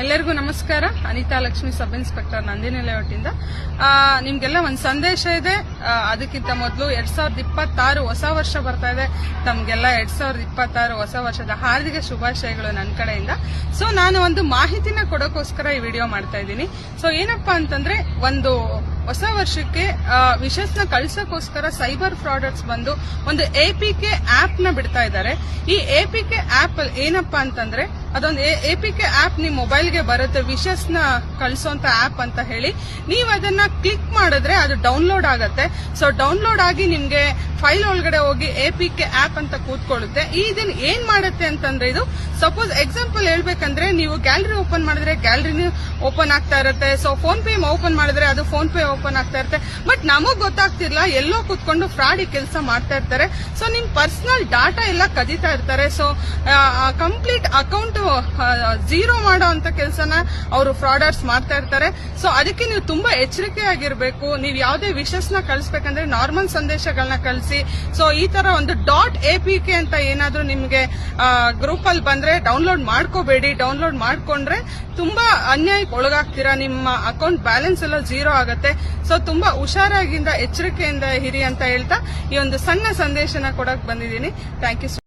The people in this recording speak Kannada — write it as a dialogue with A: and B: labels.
A: ಎಲ್ಲರಿಗೂ ನಮಸ್ಕಾರ. ಅನಿತಾ ಲಕ್ಷ್ಮಿ, ಸಬ್ ಇನ್ಸ್ಪೆಕ್ಟರ್, ನಂದಿನಿ ಲೇಔಟಿಂದ. ನಿಮ್ಗೆಲ್ಲ ಒಂದು ಸಂದೇಶ ಇದೆ. ಅದಕ್ಕಿಂತ ಮೊದಲು 2026 ಹೊಸ ವರ್ಷ ಬರ್ತಾ ಇದೆ. ತಮ್ಗೆಲ್ಲ 2026 ಹೊಸ ವರ್ಷದ ಹಾರ್ದಿಕ ಶುಭಾಶಯಗಳು ನನ್ನ ಕಡೆಯಿಂದ. ಸೊ ನಾನು ಒಂದು ಮಾಹಿತಿನ ಕೊಡೋಕೋಸ್ಕರ ಈ ವಿಡಿಯೋ ಮಾಡ್ತಾ ಇದ್ದೀನಿ. ಸೊ ಏನಪ್ಪಾ ಅಂತಂದ್ರೆ, ಒಂದು ಹೊಸ ವರ್ಷಕ್ಕೆ ವಿಶಸ್ನ ಕಳ್ಸೋಕೋಸ್ಕರ ಸೈಬರ್ ಫ್ರಾಡರ್ಸ್ ಬಂದು ಒಂದು APK ಆಪ್ ನ ಬಿಡ್ತಾ ಇದ್ದಾರೆ. ಈ APK ಆಪ್ ಏನಪ್ಪಾ ಅಂತಂದ್ರೆ, ಅದೊಂದು APK ಆಪ್ ನಿಮ್ ಮೊಬೈಲ್ಗೆ ಬರುತ್ತೆ, ವಿಶಸ್ನ ಕಳಿಸೋಂತ ಆಪ್ ಅಂತ ಹೇಳಿ. ನೀವು ಅದನ್ನ ಕ್ಲಿಕ್ ಮಾಡಿದ್ರೆ ಅದು ಡೌನ್ಲೋಡ್ ಆಗತ್ತೆ. ಸೊ ಡೌನ್ಲೋಡ್ ಆಗಿ ನಿಮ್ಗೆ ಫೈಲ್ ಒಳಗಡೆ ಹೋಗಿ APK ಆಪ್ ಅಂತ ಕೂತ್ಕೊಳ್ಳುತ್ತೆ. ಇದನ್ನ ಏನ್ ಮಾಡುತ್ತೆ ಅಂತಂದ್ರೆ, ಇದು ಸಪೋಸ್ ಎಕ್ಸಾಂಪಲ್ ಹೇಳ್ಬೇಕಂದ್ರೆ, ನೀವು ಗ್ಯಾಲರಿ ಓಪನ್ ಮಾಡಿದ್ರೆ ಗ್ಯಾಲರಿನೂ ಓಪನ್ ಆಗ್ತಾ ಇರುತ್ತೆ. ಸೊ ಫೋನ್ ಪೇ ಓಪನ್ ಮಾಡಿದ್ರೆ ಅದು ಫೋನ್ ಪೇ ಓಪನ್ ಆಗ್ತಾ ಇರುತ್ತೆ. ಬಟ್ ನಮಗ್ ಗೊತ್ತಾಗ್ತಿರ್ಲ, ಎಲ್ಲೋ ಕೂತ್ಕೊಂಡು ಫ್ರಾಡ್ ಈ ಕೆಲಸ ಮಾಡ್ತಾ ಇರ್ತಾರೆ. ಸೊ ನಿಮ್ ಪರ್ಸನಲ್ ಡಾಟಾ ಎಲ್ಲ ಕದೀತಾ ಇರ್ತಾರೆ. ಸೊ ಕಂಪ್ಲೀಟ್ ಅಕೌಂಟ್ ಝೀರೋ ಮಾಡೋ ಅಂತ ಕೆಲಸನ ಅವರು ಫ್ರಾಡರ್ಸ್ ಮಾಡ್ತಾ ಇರ್ತಾರೆ. ಸೊ ಅದಕ್ಕೆ ನೀವು ತುಂಬಾ ಎಚ್ಚರಿಕೆ ಆಗಿರ್ಬೇಕು. ನೀವು ಯಾವುದೇ ವಿಶಸ್ನ ಕಳಿಸ್ಬೇಕಂದ್ರೆ ನಾರ್ಮಲ್ ಸಂದೇಶಗಳನ್ನ ಕಳಿಸಿ. ಸೊ ಈ ತರ ಒಂದು .apk ಅಂತ ಏನಾದ್ರೂ ನಿಮ್ಗೆ ಗ್ರೂಪ್ ಅಲ್ಲಿ ಬಂದ್ರೆ ಡೌನ್ಲೋಡ್ ಮಾಡ್ಕೋಬೇಡಿ. ಡೌನ್ಲೋಡ್ ಮಾಡ್ಕೊಂಡ್ರೆ ತುಂಬಾ ಅನ್ಯಾಯಕ್ಕೆ ಒಳಗಾಗ್ತೀರಾ. ನಿಮ್ಮ ಅಕೌಂಟ್ ಬ್ಯಾಲೆನ್ಸ್ ಎಲ್ಲ ಝೀರೋ ಆಗುತ್ತೆ. ಸೊ ತುಂಬಾ ಹುಷಾರಾಗಿಂದ ಎಚ್ಚರಿಕೆಯಿಂದ ಇರಿ ಅಂತ ಹೇಳ್ತಾ ಈ ಒಂದು ಸಣ್ಣ ಸಂದೇಶನ ಕೊಡಕ್ ಬಂದಿದ್ದೀನಿ. Thank you.